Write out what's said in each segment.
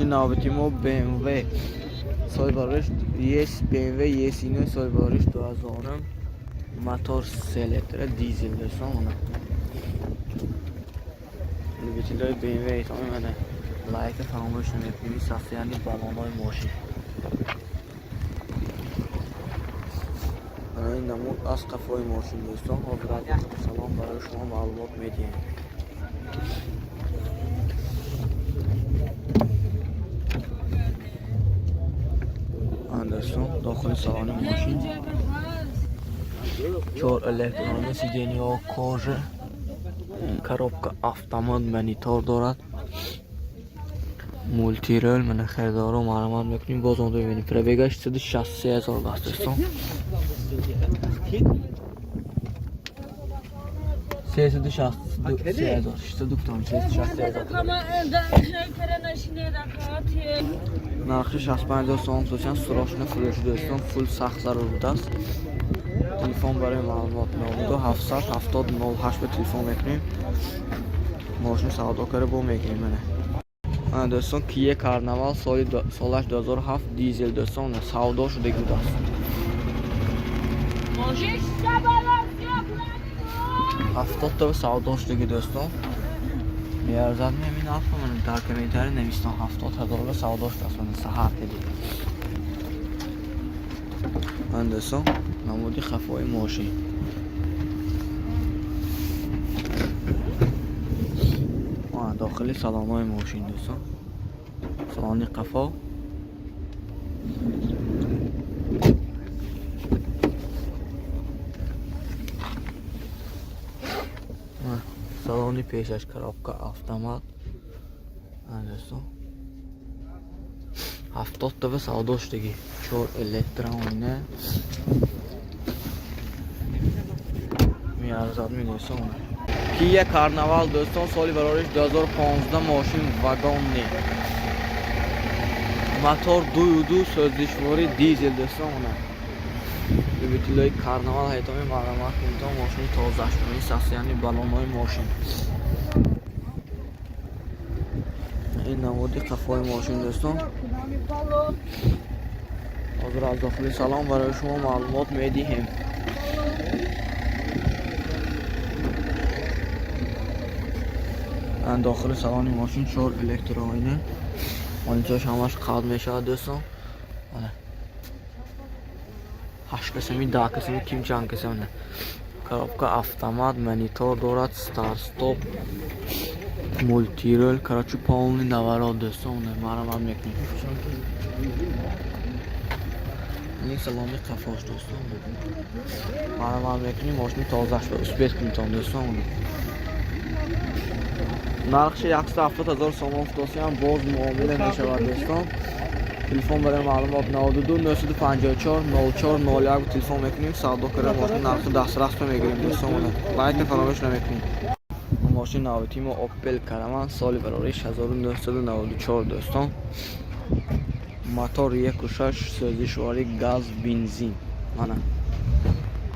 ماشین نوبتی ما BMW سال بارش BMW E39 سال بارش 2000 motor 3 لیتر دیزل دوستان البته BMW تمام منه لایک فراموش نمی‌کنید ساختیانی بالون‌های ماشین این نمود از قفای ماشین دوستان حضرت سلام برای شما معلومات میدیم دوستان داخل سالن ماشین 4 الکترونیک سیدنی و کاژه коробка автомат монитор دارد مولتی رول من خریدار رو معلومات میکنیم باز اون رو ببینیم پربیگش 163,000 بست دوستان 363,000 نرخش 65,000 سوم توشن سراشن فروش دوستان فول سخت ضرور بوده است تلفن برای معلومات 92 770 08 به تلفن میکنیم ماشین سودا کرده با میگیم منه دوستان کیه کارناوال سالش 2007 دیزل دوستان سودا شده بوده است ماشین 70 تا سودا شده دوستان میارزد میبین افت من درک میتره نویستان 70,000 سودا شده است من سحر کدید من دوستان نمودی خفای ماشین داخل سالان‌های ماشین دوستان سالن قفا سالن پیشش коробка автомат دوستان 70 تا سودا شدگی 4 الکترونه میارزد می دوستان کیه کارناوال دوستان سالی برایش 2015 ماشین واگن نه موتور 2.2 سوزشواری دیزل دوستان ببینید کارناوال هایتامی معلومات کنید ماشین تازه شده است یعنی بالون‌های ماشین این نمودی قفای ماشین دوستان حاضر از داخل سلام برای شما معلومات میدیم داخل سالن ماشین 4 الکترونیک مانیتورش همش قاد میشه دوستان 8 قسمی 10 قسمی کیم چند قسم نه коробка автомат монитор دارد стар стоп мультирол короче полный наворот دوستان معلومات میکنیم این سلامی قفاش دوستان معلومات میکنیم ماشین تازه شده اسپیس کنیم دوستان نرخش 170,000 سوم افتاسی هم باز معامله میشود دوستان تلفن برای معلومات 92 954 04 01 تلفن میکنیم سودا کرده ماشین نرخ دسترس میگیریم دوستان لایک فراموش نمیکنیم ماشین نوبتی ما اوپل کارمان سال برایش 1994 دوستان موتور 1.6 سوزشواری گاز بنزین منم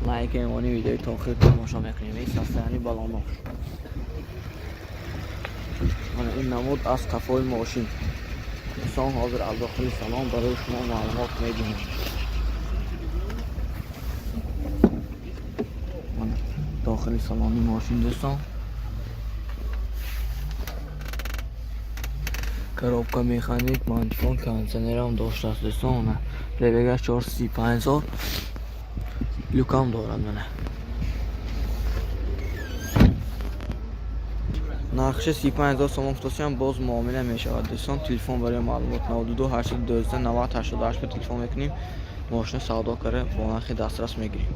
لایک ایمانی ویدیو تا آخر تماشا میکنیم این ساختنی بالاناش این نمود از قفای ماشین دوستان حاضر از داخل سلام برای شما معلومات میدیم داخل سالن ماشین دوستان коробка مکانیک مانیفون کانسنر هم داشته است دوستان پلیبگش 435,000 لوک هم دارد منه نقشه 35,000 سوم افتاسی هم باز معامله می شود دوستان تلفن برای معلومات 92 812 90 88 به تلفن میکنیم ماشین سودا کرده با نرخ دسترس میگیریم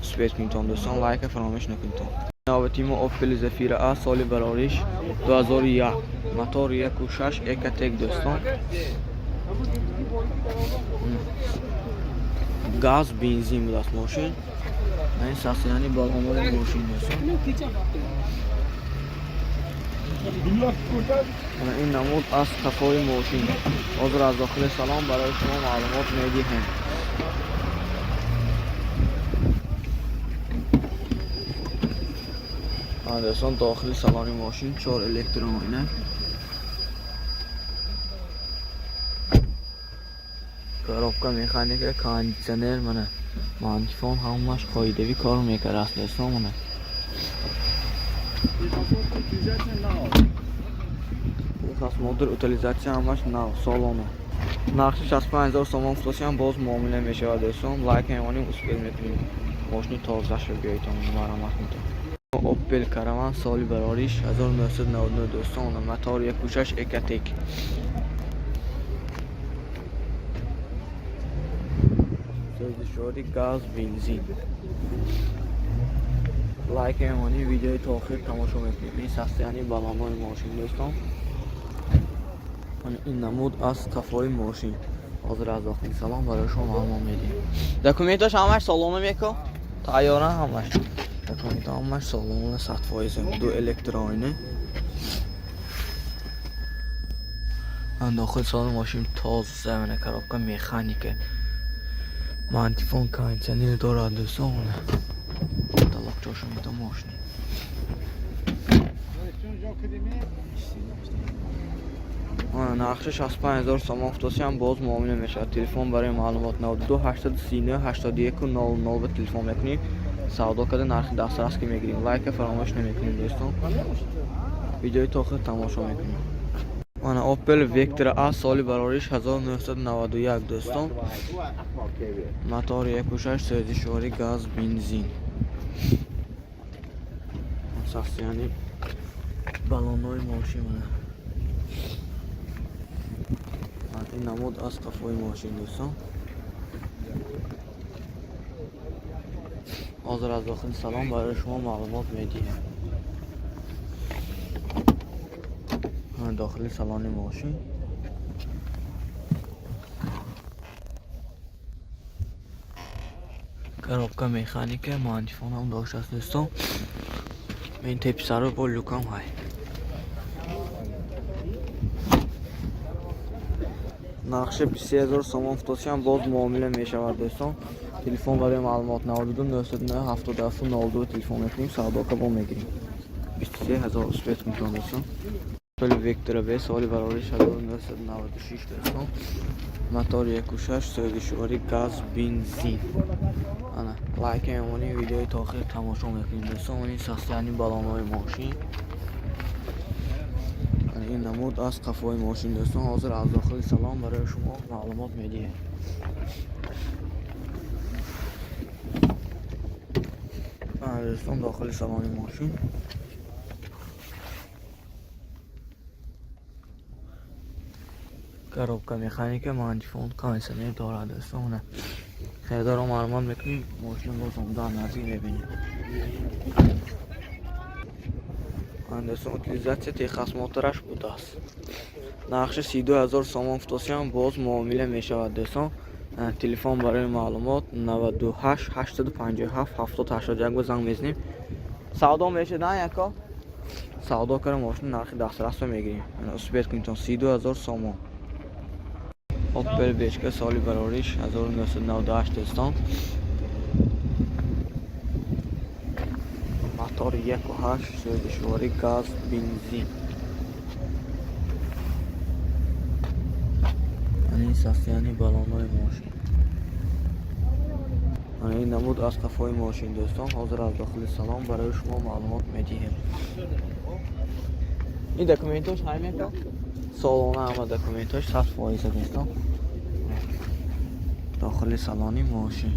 سپیس کنید دوستان لایک فراموش نکنید نوبتی ما اوپل زفیر ا سال براریش 2001 موتور 1.6 اکتک دوستان گاز بنزین بود است ماشین این ساختمانی بالون‌های ماشین دوستان این نمود از قفای ماشین حاضر از داخل سلام برای شما معلومات میدیم دوستان داخل سالن ماشین 4 الکترونیک коробка механика, кондиционер mana magniton hammash qoidaviy kor میکنه اصلا mana. Xasmodlar utilizatsiya hammash nav saloni. Narxi 65000 so'm tutsa boz muomala میشه دوستان. لایک می‌کنید اسپل می‌کنید. ماشین تازه شو بیایید مرمت می‌کنید. اوپل کاروان سالی براریش 1999 دوستان. موتور یک کوچش اکاتیک. سوزشواری گاز بنزین. لایک می‌کنید ویدیوی تا آخر تماشا می‌کنید. این ساختیانی بالامای ماشین دوستان. این نمود از کفای ماشین. حاضر از داخل سلام برای شما معلوم میدیم. دکومنتاش همش سالونه میکن. تایاره همش. دکومنت همش سالونه 100%. دو الکترونی. من داخل سالن ماشین تازه زمینه коробка مکانیکه. مانتیفون کانتینر داره دوستان. طلاق جاشو میدم ماشین. نقشه 65000 سوم توصیه باز معامله میشه. تلفن برای معلومات 92 839 81 00 به تلفن میکنیم. سودا کده نرخ دسترس که میگیریم. لایک فراموش نمیکنیم دوستان. ویدیوی تا آخر تماشا میکنیم. انا اوپل ویکتور اس سالی براریش 1991 دوستان. موتور 1.6 سوزشواری گاز بنزین. ساختیانی بالونای ماشین منه. این نمود از کفای ماشین دوستان. حاضر از داخل سلام برای شما معلومات میدیم. داخل سالن ماشین. коробка مکانیکه مانتیفون هم داشته است دوستان. این تیپ سر با لوکام های. نقشه 23000 سوم توصیه باز معامله میشه دوستان. تلفن برای معلومات 92 909 77 02 تلفن میکنیم. سودا که با میگیریم. 23000 اسپیت میکنم دوستان. اوپل ویکتور به سالی براریش 1996 دوستان. موتور 1.6 سوزشواری گاز بنزین. انا لایک می‌کنید ویدیوی تا آخر تماشا میکنید دوستان. این ساختیانی بالانای ماشین. این نمود از کفای ماشین دوستان. حاضر از داخل سلام برای شما معلومات میدیم. دوستان داخل سالن ماشین. коробка مکانیکه مانتیفون کانسنر داره دوستان. خیلی رو معلومات میکنیم. ماشین باز عمده نزدیک میبینیم. دوستان utilizatsiya texasmotorаш بوده است. نقشه 32000 سوم توصیه باز معامله میشود دوستان. تلفن برای معلومات 98 857 7081 به زنگ میزنیم. سودا میشه نه یکا. سودا کردن ماشین نرخ دسترس میگیریم. اسپیت کنید 32000 سوم. اوپل بیچکه سالی براریش 1998 دوستان. موتور 1.8 سوزشواری گاز بنزین. این ساختیانی بالانای ماشین. این نمود از کفای ماشین دوستان. حاضر از داخل سلام برای شما معلومات میدیم. این دکومنتاش همه که سالانه همه دکومنتاش 100% دوستان. داخل سالانی ماشین.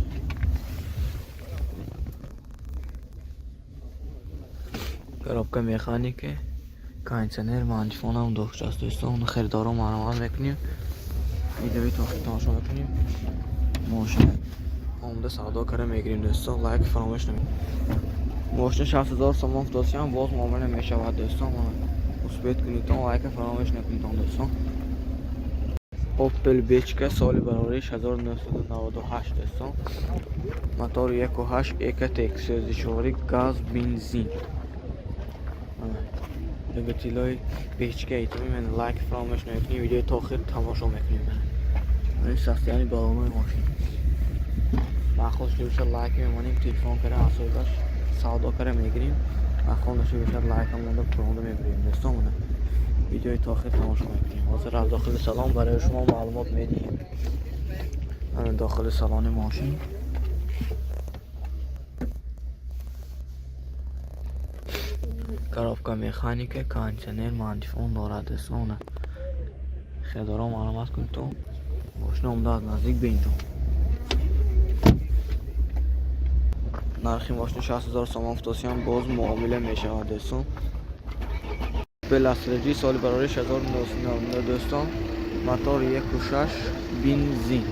коробка مکانیکه کانتینر مانتیفون هم داشته است دوستان. خریدارا معلومات میکنیم. ویدیوی تا آخر تماشا میکنیم. ماشین عمده سودا کرده میگیریم دوستان. لایک فراموش نمیکنیم. ماشین 60000 سوم توصیه باز معامله میشود دوستان. اسپیت کنید لایک فراموش نکنید دوستان. اوپل بیچکه سالی براریش 1998 دوستان. موتور 1.8 اکاتیک سوزشواری گاز بنزین. بگتیلای بیچکه ایتمی من لایک فراموش نکنید. ویدیو تا آخر تماشا میکنیم. این ساختیانی بالانای ماشین. خوش بیشتر لایک می‌کنیم. تلفن کرده اساساش سودا کرده میگیریم. خوش بیشتر لایک هم مونده پروند میبریم دوستان. ویدیوی تا آخر تماشا میکنیم. حاضر از داخل سلام برای شما معلومات میدیم. همین داخل سالن ماشین. коробка механика, кондиционер, мантифон дорад достон. خیلی‌ها معلومات کن تو ماشین اومده از نزدیک ببین تو. نرخ ماشین 60000 سوم افتاسی هم باز معامله میشه دوستان. بلاسرجی سال برای 1999 دوستان. موتور 1.6 بنزین.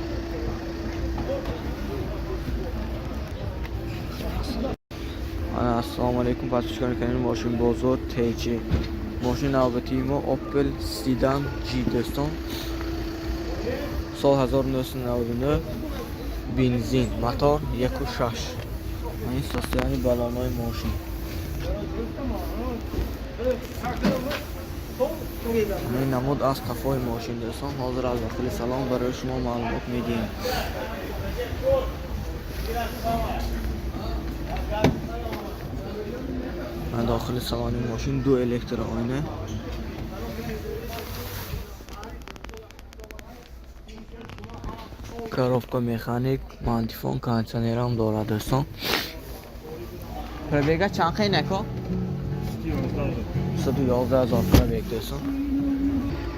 السلام علیکم. پس چیکار کنیم؟ ماشین بازار تیجی. ماشین نوبتی ما اوپل سیدان جی دوستان. سال 1999 بنزین موتور 1.6. این ساختیانی بالانای ماشین. این نمود از قفای ماشین دوستان. حاضر از داخل سلام برای شما معلومات میدیم. داخل سالن ماشین دو الکتر آینه، коробка مکانیک، مانتیفون، کاندیشنر هم دارد دوستان. پربیگا چند خیلی نکن؟ 111,000 پربیگ دوستان.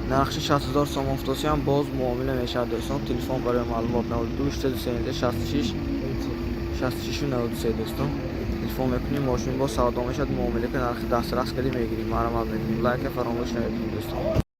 نرخش 60000 سوم افتاسی هم باز معامله میشه دوستان. تلفن برای معلومات 92 83 66 66 93 دوستان. تلفن میکنیم ماشین با سودا میشد معامله که نرخ دسترس کردی میگیریم. مرحمت میکنیم. لایک فراموش نکنید دوستان.